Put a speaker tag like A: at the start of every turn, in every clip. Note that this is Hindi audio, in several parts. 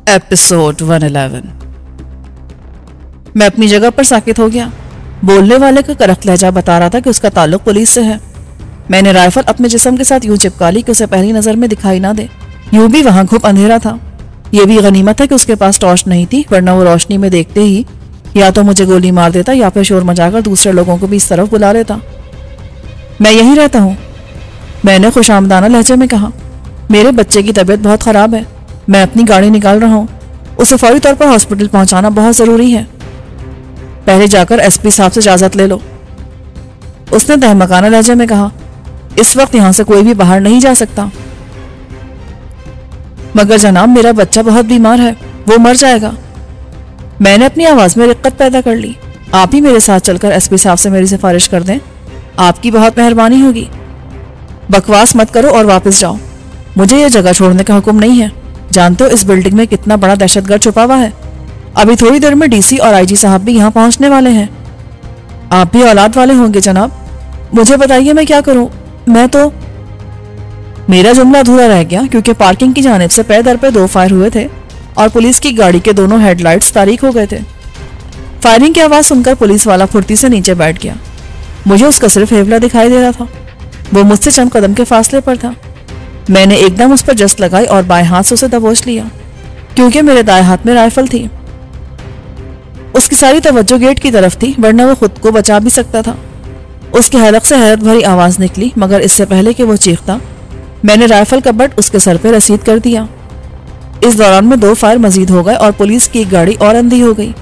A: एपिसोड 111। मैं अपनी जगह पर साकित हो गया। बोलने वाले का करक लहजा बता रहा था कि उसका ताल्लुक पुलिस से है। मैंने राइफल अपने जिस्म के साथ यूं चिपका ली कि उसे पहली नजर में दिखाई ना दे। यूं भी वहां खूब अंधेरा था। यह भी गनीमत है कि उसके पास टॉर्च नहीं थी, वरना वो रोशनी में देखते ही या तो मुझे गोली मार देता या फिर शोर मचाकर दूसरे लोगों को भी इस तरफ बुला लेता। मैं यहीं रहता हूँ, मैंने खुशामदाना लहजे में कहा। मेरे बच्चे की तबीयत बहुत खराब है, मैं अपनी गाड़ी निकाल रहा हूँ। उसे फौरी तौर पर हॉस्पिटल पहुंचाना बहुत जरूरी है। पहले जाकर एसपी साहब से इजाजत ले लो, उसने तहमकाना लहजे में कहा। इस वक्त यहाँ से कोई भी बाहर नहीं जा सकता। मगर जनाब, मेरा बच्चा बहुत बीमार है, वो मर जाएगा। मैंने अपनी आवाज में रिक्कत पैदा कर ली। आप ही मेरे साथ चलकर एसपी साहब से मेरी सिफारिश कर दें, आपकी बहुत मेहरबानी होगी। बकवास मत करो और वापस जाओ, मुझे यह जगह छोड़ने का हुक्म नहीं है। जानते हो इस बिल्डिंग में कितना बड़ा दहशतगर्द छुपा हुआ है। अभी थोड़ी देर में डीसी और आईजी साहब भी यहाँ पहुंचने वाले हैं। आप भी औलाद वाले होंगे जनाब, मुझे बताइए मैं क्या करूं। मैं तो मेरा जुमला अधूरा रह गया क्योंकि पार्किंग की जानिब से पे दर पे 2 फायर हुए थे और पुलिस की गाड़ी के दोनों हेडलाइट्स तारीक हो गए थे। फायरिंग की आवाज सुनकर पुलिस वाला फुर्ती से नीचे बैठ गया। मुझे उसका सिर्फ हेवला दिखाई दे रहा था। वो मुझसे चंद कदम के फासले पर था। मैंने एकदम उस पर जस्ट लगाई और बाएं हाथ से उसे दबोच लिया क्योंकि मेरे दाएं हाथ में राइफल थी। उसकी सारी तवज्जो गेट की तरफ थी, वरना वो खुद को बचा भी सकता था। उसके हलक से हैरत भरी आवाज निकली, मगर इससे पहले कि वो चीखता, मैंने राइफल का बट उसके सर पे रसीद कर दिया। इस दौरान में 2 फायर मजीद हो गए और पुलिस की एक गाड़ी और अंधी हो गई।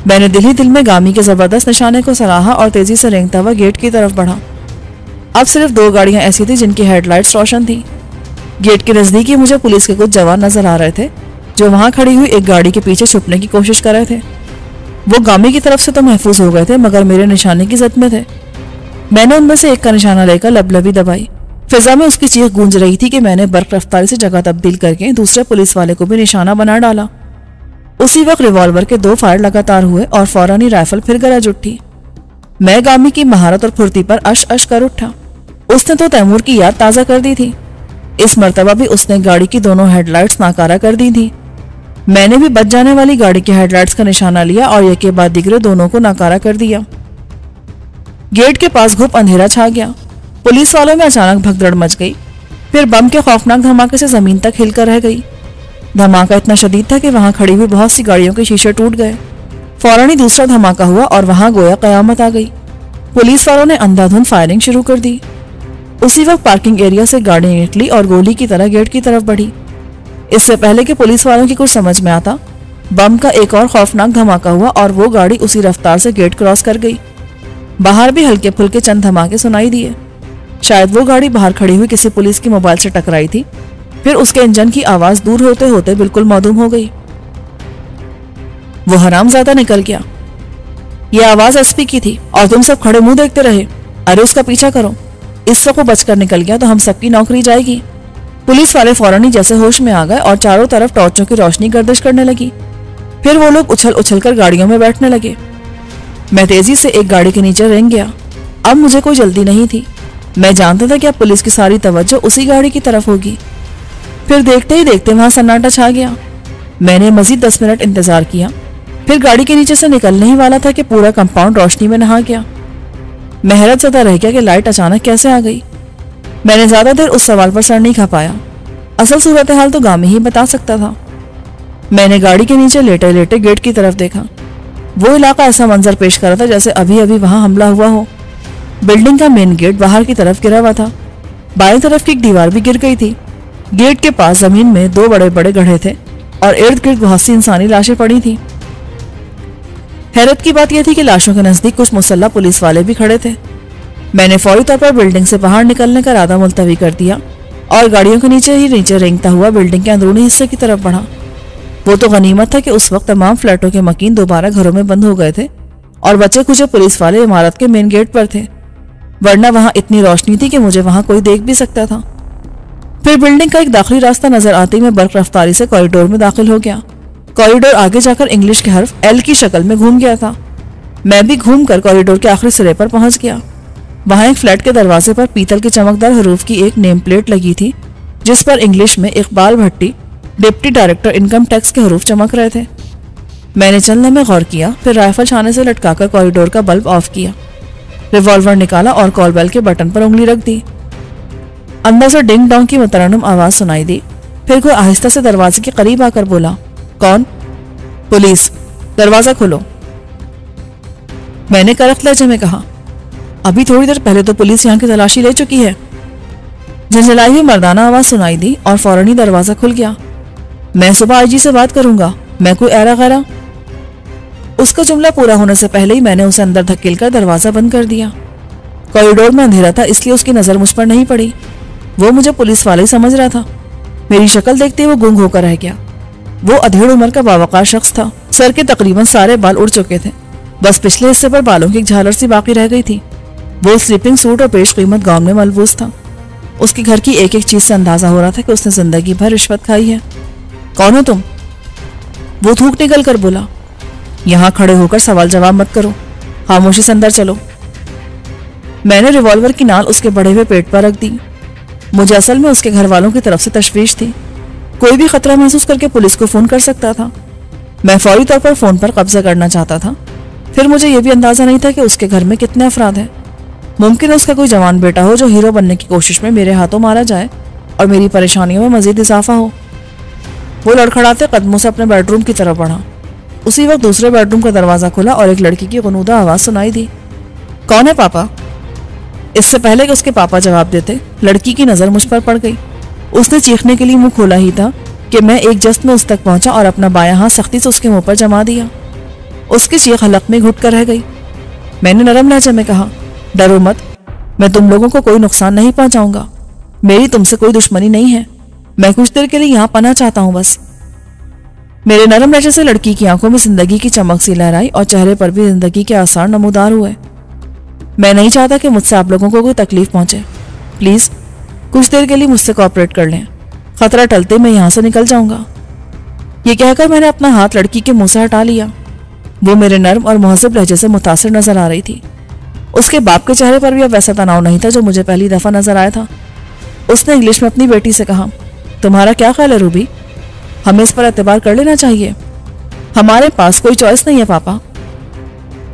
A: मैंने दिल ही दिल में गामी के जबरदस्त निशाने को सराहा और तेजी से रेंगता हुआ गेट की तरफ बढ़ा। अब सिर्फ 2 गाड़ियां ऐसी थी जिनकी हेडलाइट्स रोशन थी। गेट के नजदीक ही मुझे पुलिस के कुछ जवान नजर आ रहे थे जो वहां खड़ी हुई एक गाड़ी के पीछे छुपने की कोशिश कर रहे थे। वो गामी की तरफ से तो महफूज हो गए थे, मगर मेरे निशाने की जद में थे। मैंने उनमें से एक का निशाना लेकर लबलबी दबाई। फिजा में उसकी चीख गूंज रही थी कि मैंने बर्क रफ्तारी से जगह तब्दील करके दूसरे पुलिस वाले को भी निशाना बना डाला। उसी वक्त रिवॉल्वर के 2 फायर लगातार हुए और फौरन ही राइफल फिर गरज उठी। मैं गामी की महारत और फुर्ती पर अश अश कर उठा। उसने तो तैमूर की याद ताजा कर दी थी। इस मर्तबा भी उसने गाड़ी की दोनों हेडलाइट्स नाकारा कर दी थी। मैंने भी बच जाने वाली गाड़ी की हेडलाइट्स का निशाना लिया और एक के बाद दिगरे दोनों को नाकारा कर दिया। गेट के पास घुप अंधेरा छा गया। पुलिस वालों में अचानक भगदड़ मच गई। फिर बम के खौफनाक धमाके से जमीन तक हिलकर रह गई। धमाका इतना शदीद था कि वहां खड़ी हुई बहुत सी गाड़ियों के शीशे टूट गए। फौरन ही दूसरा धमाका हुआ और वहां गोया कयामत आ गई। पुलिस वालों ने अंधाधुंध फायरिंग शुरू कर दी। उसी वक्त पार्किंग एरिया से गाड़ी निकली और गोली की तरह गेट की तरफ बढ़ी। इससे पहले कि पुलिस वालों की कुछ समझ में आता, बम का एक और खौफनाक धमाका हुआ और वो गाड़ी उसी रफ्तार से गेट क्रॉस कर गई। बाहर भी हल्के फुल्के चंद धमाके सुनाई दिए। शायद वो गाड़ी बाहर खड़ी हुई किसी पुलिस की मोबाइल से टकराई थी। फिर उसके इंजन की आवाज दूर होते होते बिल्कुल मौदूम हो गई। वो हरामजादा निकल गया। ये आवाज एसपी की थी और तुम सब खड़े मुंह देखते रहे। अरे उसका पीछा करो, इस वक्त वो बचकर निकल गया तो हम सबकी नौकरी जाएगी। पुलिस वाले फौरन ही जैसे होश में आ गए और चारों तरफ टॉर्चों की रोशनी गर्दिश करने लगी। फिर वो लोग उछल उछल कर गाड़ियों में बैठने लगे। मैं तेजी से एक गाड़ी के नीचे रेंग गया। अब मुझे कोई जल्दी नहीं थी। मैं जानता था कि अब पुलिस की सारी तवज्जो उसी गाड़ी की तरफ होगी। फिर देखते ही देखते वहां सन्नाटा छा गया। मैंने मजीद 10 मिनट इंतजार किया। फिर गाड़ी के नीचे से निकलने ही वाला था कि पूरा कंपाउंड रोशनी में नहा गया। मैं हैरत ज़दा रह गया कि लाइट अचानक कैसे आ गई। मैंने ज्यादा देर उस सवाल पर सर नहीं खपाया। असल सूरत हाल तो गामी ही बता सकता था। मैंने गाड़ी के नीचे लेटे लेटे गेट की तरफ देखा। वो इलाका ऐसा मंजर पेश कर रहा था जैसे अभी अभी वहां हमला हुआ हो। बिल्डिंग का मेन गेट बाहर की तरफ गिरा हुआ था। बाएं तरफ की एक दीवार भी गिर गई थी। गेट के पास जमीन में 2 बड़े बड़े गड्ढे थे और इर्द गिर्द बहुत सी इंसानी लाशें पड़ी थी। हैरत की बात यह थी कि लाशों के नजदीक कुछ मुसल्लह पुलिस वाले भी खड़े थे। मैंने फौरी तौर पर बिल्डिंग से बाहर निकलने का इरादा मुलतवी कर दिया और गाड़ियों के नीचे रेंगता हुआ बिल्डिंग के अंदरूनी हिस्से की तरफ बढ़ा। वो तो गनीमत था कि उस वक्त तमाम फ्लैटों के मकीन दोबारा घरों में बंद हो गए थे और बचे कुछ पुलिस वाले इमारत के मेन गेट पर थे, वरना वहां इतनी रोशनी थी कि मुझे वहां कोई देख भी सकता था। फिर बिल्डिंग का एक दाखिली रास्ता नजर आते ही मैं बर्क रफ्तारी से कॉरिडोर में दाखिल हो गया। कॉरिडोर आगे जाकर इंग्लिश के हर्फ एल की शक्ल में घूम गया था। मैं भी घूमकर कॉरिडोर के आखिरी सिरे पर पहुंच गया। वहां एक फ्लैट के दरवाजे पर पीतल के चमकदार हरूफ की एक नेम प्लेट लगी थी जिस पर इंग्लिश में इकबाल भट्टी डिप्टी डायरेक्टर इनकम टैक्स के हरूफ चमक रहे थे। मैंने चंद लम्हे गौर किया, फिर राइफल छाने से लटकाकर कॉरिडोर का बल्ब ऑफ किया, रिवॉल्वर निकाला और कॉल बेल के बटन पर उंगली रख दी। अंदर से डिंग डोंग की मुतरन्नुम आवाज सुनाई दी। फिर कोई आहिस्ता से दरवाजे के करीब आकर बोला, कौन? पुलिस, दरवाजा खोलो। मैंने करख्त लहजे में कहा, अभी थोड़ी देर पहले तो पुलिस यहाँ की तलाशी ले चुकी है। झंझलाई हुई मर्दाना आवाज सुनाई दी और फौरन ही दरवाजा खुल गया। मैं सुबह आईजी से बात करूंगा, मैं कोई ऐरा गैरा। उसका जुमला पूरा होने से पहले ही मैंने उसे अंदर धकेलकर दरवाजा बंद कर दिया। कॉरिडोर में अंधेरा था, इसलिए उसकी नजर मुझ पर नहीं पड़ी। वो मुझे पुलिस वाला ही समझ रहा था। मेरी शक्ल देखते ही वो गुंग होकर रह गया। वो अधेड़ उम्र का बावकार शख्स था। सर के तकरीबन सारे बाल उड़ चुके थे, बस पिछले हिस्से पर बालों की एक झालर सी बाकी रह गई थी। वो स्लीपिंग सूट और पेश कीमत गाउन में मलबूस था। उसके घर की एक एक चीज से अंदाजा हो रहा था कि उसने जिंदगी भर रिश्वत खाई है। कौन हो तुम? वो थूक निकल कर बोला। यहाँ खड़े होकर सवाल जवाब मत करो, खामोशी से अंदर चलो। मैंने रिवॉल्वर की नाल उसके बढ़े हुए पेट पर रख दी। मुझे असल में उसके घर वालों की तरफ से तशवीश थी। कोई भी खतरा महसूस करके पुलिस को फोन कर सकता था। मैं फौरी तौर पर फोन पर कब्जा करना चाहता था। फिर मुझे यह भी अंदाजा नहीं था कि उसके घर में कितने अफराद हैं। मुमकिन है उसका कोई जवान बेटा हो जो हीरो बनने की कोशिश में मेरे हाथों मारा जाए और मेरी परेशानियों में मजीद इजाफा हो। वो लड़खड़ाते कदमों से अपने बेडरूम की तरफ बढ़ा। उसी वक्त दूसरे बेडरूम का दरवाजा खुला और एक लड़की की गुनूदा आवाज सुनाई दी, कौन है पापा? इससे पहले कि उसके पापा जवाब देते, लड़की की नजर मुझ पर पड़ गई। उसने चीखने के लिए मुंह खोला ही था कि मैं एक जस्त में उस तक पहुंचा और अपना बायां हाथ सख्ती से उसके मुंह पर जमा दिया। उसकी चीख हलक में घुट कर रह गई। मैंने नरम लहजे में कहा, डरो मत, मैं तुम लोगों को कोई नुकसान नहीं पहुंचाऊंगा। मेरी तुमसे कोई दुश्मनी नहीं है। मैं कुछ देर के लिए यहाँ पना चाहता हूँ बस। मेरे नरम लहजे से लड़की की आंखों में जिंदगी की चमक सी लहराई और चेहरे पर भी जिंदगी के आसार नमूदार हुए। मैं नहीं चाहता कि मुझसे आप लोगों को कोई तकलीफ पहुंचे। प्लीज कुछ देर के लिए मुझसे कोऑपरेट कर लें। खतरा टलते मैं यहाँ से निकल जाऊंगा। ये कहकर मैंने अपना हाथ लड़की के मुंह से हटा लिया। वो मेरे नर्म और मुहज़्ज़ब लहजे से मुतासिर नजर आ रही थी। उसके बाप के चेहरे पर भी अब वैसा तनाव नहीं था जो मुझे पहली दफा नजर आया था। उसने इंग्लिश में अपनी बेटी से कहा, तुम्हारा क्या ख्याल है रूबी? हमें इस पर एतबार कर लेना चाहिए। हमारे पास कोई चॉइस नहीं है पापा।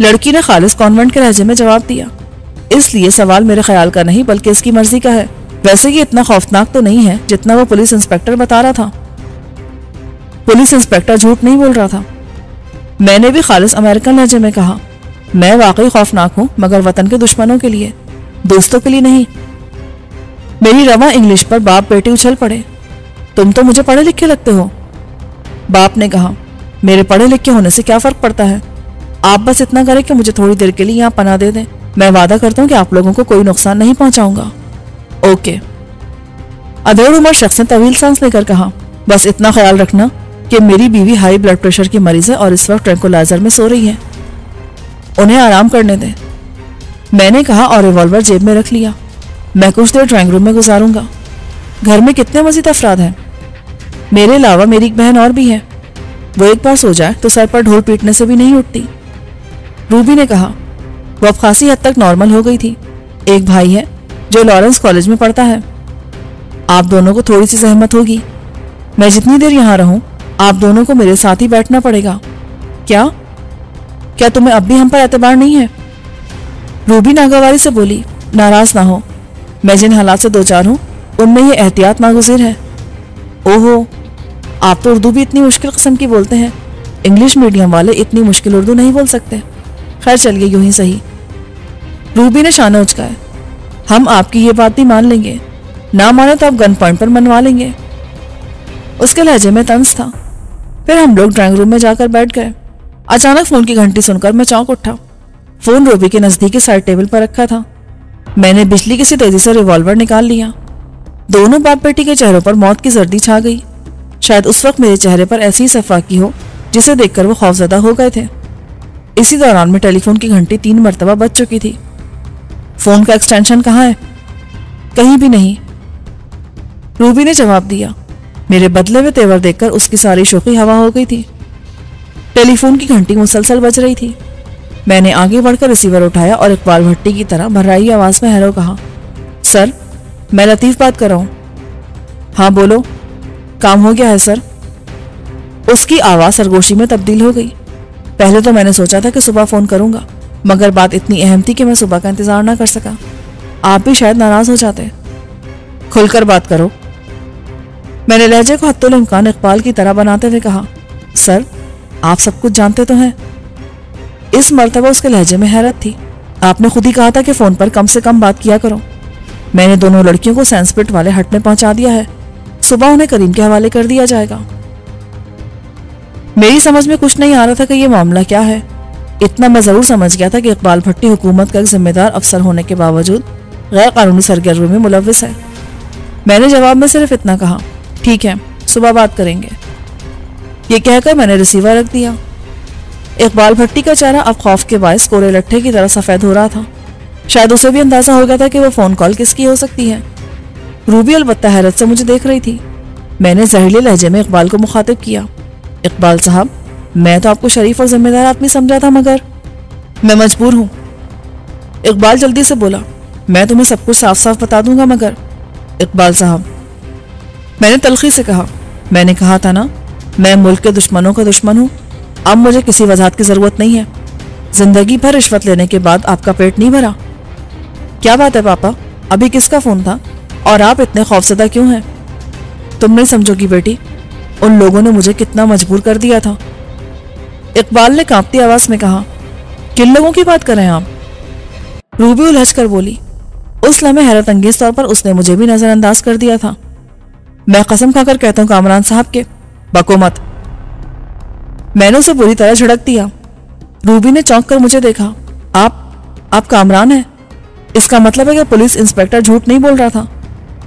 A: लड़की ने खालिस कॉन्वेंट के लहजे में जवाब दिया, इसलिए सवाल मेरे ख्याल का नहीं बल्कि इसकी मर्जी का है। वैसे ये इतना खौफनाक तो नहीं है जितना वो पुलिस इंस्पेक्टर बता रहा था। पुलिस इंस्पेक्टर झूठ नहीं बोल रहा था। मैंने भी खालिस अमेरिकन लहजे में कहा, मैं वाकई खौफनाक हूं, मगर वतन के दुश्मनों के लिए, दोस्तों के लिए नहीं। मेरी रवा इंग्लिश पर बाप बेटे उछल पड़े। तुम तो मुझे पढ़े लिखे लगते हो। बाप ने कहा, मेरे पढ़े लिखे होने से क्या फर्क पड़ता है? आप बस इतना करें कि मुझे थोड़ी देर के लिए यहाँ पनाह दे दें। मैं वादा करता हूँ कि आप लोगों को कोई नुकसान नहीं पहुंचाऊंगा। ओके। अधेड़ उम्र शख्स ने तवील सांस लेकर कहा, बस इतना ख्याल रखना कि मेरी बीवी हाई ब्लड प्रेशर की मरीज है और इस वक्त ट्रैंकुलाइजर में सो रही है। उन्हें आराम करने दें, मैंने कहा और रिवॉल्वर जेब में रख लिया। मैं कुछ देर ड्राइंग रूम में गुजारूंगा। घर में कितने मजीद अफराद हैं? मेरे अलावा मेरी एक बहन और भी है। वो एक बार सो जाए तो सर पर ढोल पीटने से भी नहीं उठती। रूबी ने कहा, वो अब खासी हद तक नॉर्मल हो गई थी। एक भाई है जो लॉरेंस कॉलेज में पढ़ता है। आप दोनों को थोड़ी सी जहमत होगी। मैं जितनी देर यहाँ रहूं आप दोनों को मेरे साथ ही बैठना पड़ेगा। क्या क्या तुम्हें अब भी हम पर एतबार नहीं है? रूबी नागवारी से बोली, नाराज ना हो, मैं जिन हालात से दो चार हूं उनमें ये एहतियात नागुज़िर है। ओहो, आप तो उर्दू भी इतनी मुश्किल किस्म की बोलते हैं। इंग्लिश मीडियम वाले इतनी मुश्किल उर्दू नहीं बोल सकते। खैर चलिए यूं ही सही। रूबी ने शाने उचकाए, हम आपकी ये बात भी मान लेंगे, ना माने तो आप गन पॉइंट पर मनवा लेंगे। उसके लहजे में तंज था। फिर हम लोग ड्राइंग रूम में जाकर बैठ गए। अचानक फोन की घंटी सुनकर मैं चौंक उठा। फोन रूबी के नजदीकी साइड टेबल पर रखा था। मैंने बिजली की सी तेजी से रिवॉल्वर निकाल लिया। दोनों बाप बेटी के चेहरों पर मौत की जर्दी छा गई। शायद उस वक्त मेरे चेहरे पर ऐसी सफाकी हो जिसे देखकर वो खौफजदा हो गए थे। इसी दौरान में टेलीफोन की घंटी 3 मरतबा बज चुकी थी। फोन का एक्सटेंशन कहाँ है? कहीं भी नहीं, रूबी ने जवाब दिया। मेरे बदले हुए तेवर देखकर उसकी सारी शोखी हवा हो गई थी। टेलीफोन की घंटी मुसलसल बज रही थी। मैंने आगे बढ़कर रिसीवर उठाया और इकबाल भट्टी की तरह भर्राई आवाज में हेलो कहा। सर, मैं लतीफ बात कर रहा हूँ। हाँ बोलो। काम हो गया है सर, उसकी आवाज़ सरगोशी में तब्दील हो गई। पहले तो मैंने सोचा था कि सुबह फ़ोन करूंगा, मगर बात इतनी अहम थी कि मैं सुबह का इंतज़ार ना कर सका। आप भी शायद नाराज़ हो जाते। खुलकर बात करो। मैंने लहजे को हत्तुल इम्कान इकबाल की तरह बनाते हुए कहा। सर, आप सब कुछ जानते तो हैं। इस मर्तबा उसके लहजे में हैरत थी। आपने खुद ही कहा था कि फ़ोन पर कम से कम बात किया करो। मैंने दोनों लड़कियों को सैंसपिट वाले हट में पहुंचा दिया है। सुबह उन्हें करीम के हवाले कर दिया जाएगा। मेरी समझ में कुछ नहीं आ रहा था कि यह मामला क्या है। इतना मैं जरूर समझ गया था कि इकबाल भट्टी हुकूमत का एक जिम्मेदार अफसर होने के बावजूद गैर कानूनी सरगर्मी में मुलव्विस है। मैंने जवाब में सिर्फ इतना कहा, ठीक है, सुबह बात करेंगे। ये कहकर मैंने रिसीवर रख दिया। इकबाल भट्टी का चेहरा अब खौफ के बायस कोरे लट्ठे की तरह सफेद हो रहा था। शायद उसे भी अंदाजा हो गया था कि वो फोन कॉल किसकी हो सकती है। रूबी अलबत्ता हैरत से मुझे देख रही थी। मैंने जहरीले लहजे में इकबाल को मुखातिब किया। इकबाल साहब, मैं तो आपको शरीफ और जिम्मेदार आदमी समझा था, मगर मैं मजबूर हूं। इकबाल जल्दी से बोला, मैं तुम्हें सब कुछ साफ साफ बता दूंगा, मगर इकबाल साहब, मैंने तलखी से कहा, मैंने कहा था ना, मैं मुल्क के दुश्मनों का दुश्मन हूं। अब मुझे किसी वजाहत की जरूरत नहीं है। जिंदगी भर रिश्वत लेने के बाद आपका पेट नहीं भरा। क्या बात है पापा, अभी किसका फोन था और आप इतने खौफजदा क्यों हैं? तुम नहीं समझोगी बेटी, उन लोगों ने मुझे कितना मजबूर कर दिया था। इकबाल ने कांपती आवाज में कहा। किन लोगों की बात कर रहे हैं आप? रूबी उलझ कर बोली। उस लम्हे हैरत अंगेज तौर पर उसने मुझे भी नजरअंदाज कर दिया था। मैं कसम खाकर कहता हूं कामरान साहब के, बको मत। मैंने उसे बुरी तरह झड़क दिया। रूबी ने चौंक कर मुझे देखा। आप कामरान हैं? इसका मतलब है कि पुलिस इंस्पेक्टर झूठ नहीं बोल रहा था।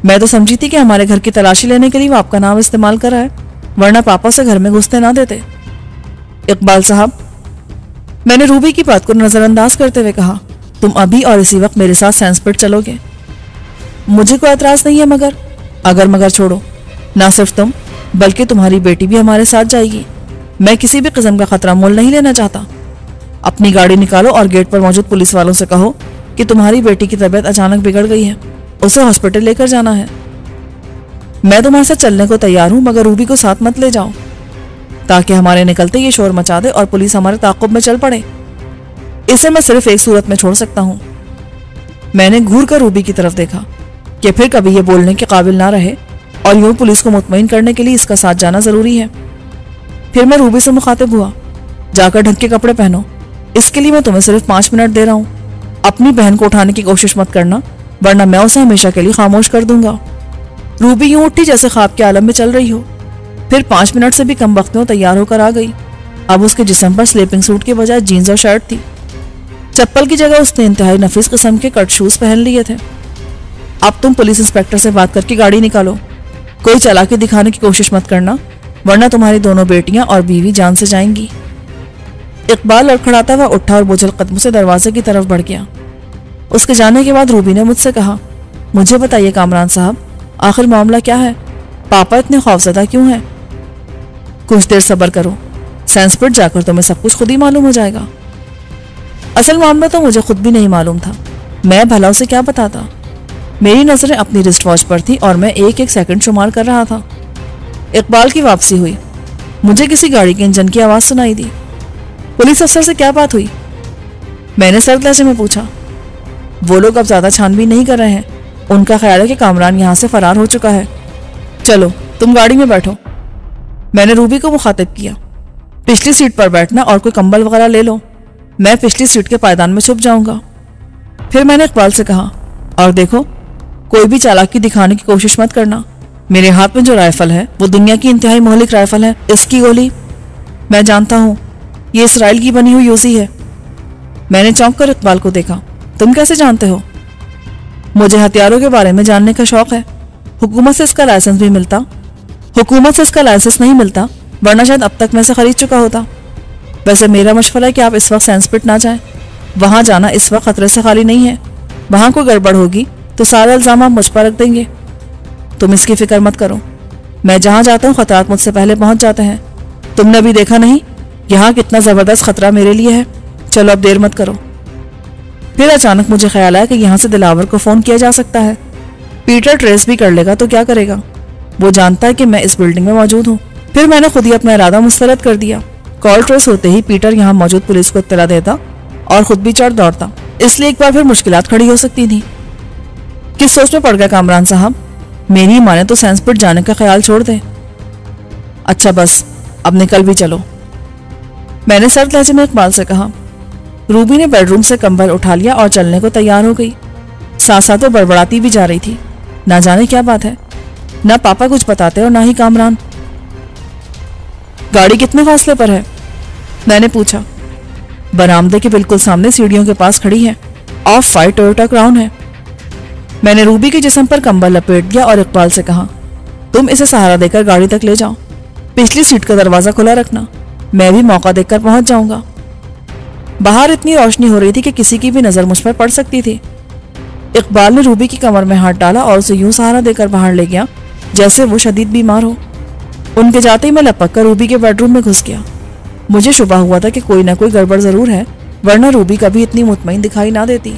A: मैं तो समझी थी कि हमारे घर की तलाशी लेने के लिए वो आपका नाम इस्तेमाल कर रहा है, वरना पापा से घर में घुसने ना देते। इकबाल साहब, मैंने रूबी की बात को नजरअंदाज करते हुए कहा, तुम अभी और इसी वक्त मेरे साथ सैंसपिट चलोगे? मुझे कोई एतराज नहीं है, मगर अगर मगर छोड़ो। ना सिर्फ तुम, बल्कि तुम्हारी बेटी भी हमारे साथ जाएगी। मैं किसी भी किस्म का खतरा मोल नहीं लेना चाहता। अपनी गाड़ी निकालो और गेट पर मौजूद पुलिस वालों से कहो कि तुम्हारी बेटी की तबीयत अचानक बिगड़ गई है, उसे हॉस्पिटल लेकर जाना है। मैं तुम्हारे साथ चलने को तैयार हूं, मगर रूबी को साथ मत ले जाओ, ताकि हमारे निकलते ये शोर मचा दे और पुलिस हमारे ताक़ुब में चल पड़े। इसे मैं सिर्फ एक सूरत में छोड़ सकता हूं। मैंने घूर कर रूबी की तरफ देखा कि फिर कभी ये बोलने के काबिल ना रहे, और यूं पुलिस को मुतमईन करने के लिए इसका साथ जाना जरूरी है। फिर मैं रूबी से मुखातिब हुआ, जाकर ढंग के कपड़े पहनो। इसके लिए मैं तुम्हें सिर्फ 5 मिनट दे रहा हूं। अपनी बहन को उठाने की कोशिश मत करना, वरना मैं उसे हमेशा के लिए खामोश कर दूंगा। रूबी यूं उठी जैसे ख्वाब के आलम में चल रही हो। फिर 5 मिनट से भी कम वक्त में वो तैयार होकर आ गई। अब उसके जिस्म पर स्लीपिंग सूट के बजाय जीन्स और शर्ट थी। चप्पल की जगह उसने इंतहाई नफीस किस्म के कट शूज पहन लिए थे। अब तुम पुलिस इंस्पेक्टर से बात करके गाड़ी निकालो। कोई चालाकी दिखाने की कोशिश मत करना, वरना तुम्हारी दोनों बेटियां और बीवी जान से जाएंगी। इकबाल लड़खड़ाता हुआ उठा और बोझल कदमों से दरवाजे की तरफ बढ़ गया। उसके जाने के बाद रूबी ने मुझसे कहा, मुझे बताइए कामरान साहब, आखिर मामला क्या है? पापा इतने खौफजदा क्यों हैं? कुछ देर सब्र करो, सैंसपिट जाकर तुम्हें सब कुछ खुद ही मालूम हो जाएगा। असल मामला तो मुझे खुद भी नहीं मालूम था। मैं भला उसे क्या बताता? मेरी नजरें अपनी रिस्ट वॉच पर थी और मैं एक एक सेकंड शुमार कर रहा था। इकबाल की वापसी हुई। मुझे किसी गाड़ी के इंजन की आवाज सुनाई दी। पुलिस अफसर से क्या बात हुई? मैंने सर्द लहजे में पूछा। वो लोग अब ज्यादा छानबीन नहीं कर रहे हैं। उनका ख्याल है कि कामरान यहाँ से फरार हो चुका है। चलो तुम गाड़ी में बैठो। मैंने रूबी को मुखातिब किया। पिछली सीट पर बैठना और कोई कंबल वगैरह ले लो। मैं पिछली सीट के पायदान में छुप जाऊंगा। फिर मैंने इकबाल से कहा, और देखो, कोई भी चालाकी दिखाने की कोशिश मत करना। मेरे हाथ में जो राइफल है वो दुनिया की इंतहाई मोहलिक राइफल है। इसकी गोली मैं जानता हूँ, ये इसराइल की बनी हुई यूजी है। मैंने चौंक कर इकबाल को देखा। तुम कैसे जानते हो? मुझे हथियारों के बारे में जानने का शौक है। हुकूमत से इसका लाइसेंस भी मिलता। हुकूमत से इसका लाइसेंस नहीं मिलता, वरना शायद अब तक मैं इसे खरीद चुका होता। वैसे मेरा मशवरा है कि आप इस वक्त सैंसपिट ना जाएं। वहां जाना इस वक्त खतरे से खाली नहीं है। वहां कोई गड़बड़ होगी तो सारा इल्जाम आप मुझ पर रख देंगे। तुम इसकी फिक्र मत करो। मैं जहां जाता हूँ खतरात मुझसे पहले पहुंच जाते हैं। तुमने अभी देखा नहीं यहाँ कितना जबरदस्त खतरा मेरे लिए है। चलो अब देर मत करो। फिर अचानक मुझे ख्याल आया कि यहाँ से दिलावर को फोन किया जा सकता है। पीटर ट्रेस भी कर लेगा तो क्या करेगा? वो जानता है कि मैं इस बिल्डिंग में मौजूद हूँ। फिर मैंने खुद ही अपना इरादा मुस्तरद कर दिया। कॉल ट्रेस होते ही पीटर यहाँ मौजूद पुलिस को इत्तला देता और खुद भी चढ़ दौड़ता, इसलिए एक बार फिर मुश्किलात खड़ी हो सकती थी। किस सोच में पड़ गया कामरान साहब? मेरी माने तो सैंसपुर जाने का ख्याल छोड़ दे। अच्छा बस, अब निकल भी चलो, मैंने सर्द लहजे में इकबाल से कहा। रूबी ने बेडरूम से कंबल उठा लिया और चलने को तैयार हो गई। साथ साथ वो बड़बड़ाती भी जा रही थी। ना जाने क्या बात है, ना पापा कुछ बताते और ना ही कामरान। गाड़ी कितने फासले पर है? मैंने पूछा। बरामदे के बिल्कुल सामने सीढ़ियों के पास खड़ी है। ऑफ वाइट टोयोटा क्राउन है। मैंने रूबी के जिस्म पर कंबल लपेट दिया और इकबाल से कहा, तुम इसे सहारा देकर गाड़ी तक ले जाओ, पिछली सीट का दरवाजा खुला रखना, मैं भी मौका देखकर पहुंच जाऊंगा। बाहर इतनी रोशनी हो रही थी कि किसी की भी नजर मुझ पर पड़ सकती थी। इकबाल ने रूबी की कमर में हाथ डाला और उसे यूं सहारा देकर बाहर ले गया जैसे वो शदीद बीमार हो। उनके जाते ही मैं लपक कर रूबी के बेडरूम में घुस गया। मुझे शुबा हुआ था कि कोई ना कोई गड़बड़ जरूर है, वरना रूबी कभी इतनी मुतमईन दिखाई ना देती।